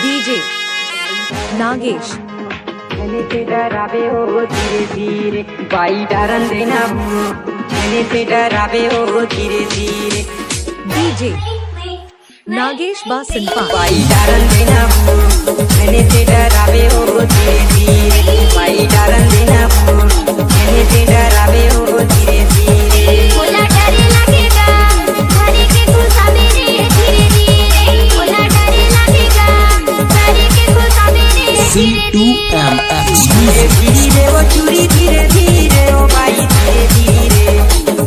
DJ Nagesh मैंने से डरावे हो धीरे धीरे बाई डरन देना मैंने से डरावे हो धीरे धीरे डीजे नागेश बासनपा बाई डरन देना मैंने से डरावे हो धीरे धीरे बाई डरन देना मैंने से डरावे हो धीरे धीरे बोला डरे लगेगा घरे के घुसा मेरे धीरे धीरे बोला डरे लगेगा घरे के घुसा मेरे C2MX धीरे धीरे वो चूड़ी धीरे धीरे ओ बाई धीरे धीरे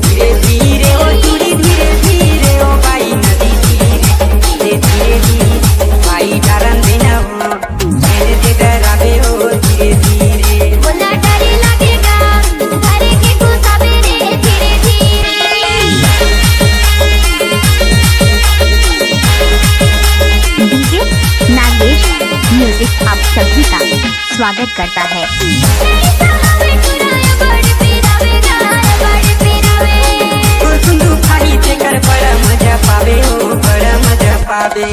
धीरे धीरे वो चूड़ी धीरे धीरे ओ बाई नदी धीरे धीरे धीरे बाई डरन देना मेरे से डरावे हो धीरे धीरे बोला डरे लगेगा घरे के घुसा मेरे धीरे धीरे डीजे नागेश म्यूजिक आप सभी का स्वागत करता है। सुंदू खाई देकर बड़ा मजा पावे हो बड़ा मजा पावे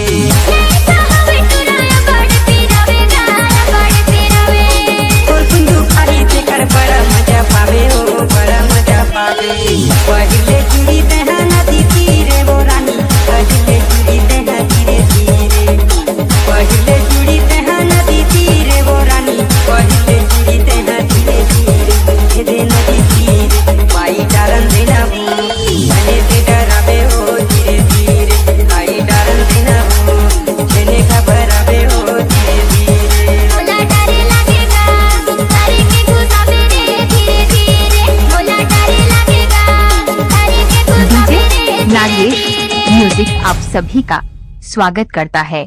सुंदू खाई देकर बड़ा मजा पावे हो बड़ा मजा पावे पहले जुड़ी तहा नदी तीरे वो रानी पहले जुड़ी तहा धीरे धीरे पहले जुड़ी तहा नदी तीरे वो रानी पहले जुड़ी तहा धीरे धीरे दे नदी तीरे पाई डरन देना मैंने से डरावे हो धीरे धीरे पाई डरन देना मैंने घबरावे हो धीरे धीरे बोला डरे लगेगा घरे के घुसा मेरे धीरे धीरे बोला डरे लगेगा घरे के घुसा डीजे मेरे नागेश म्यूजिक आप सभी का स्वागत करता है।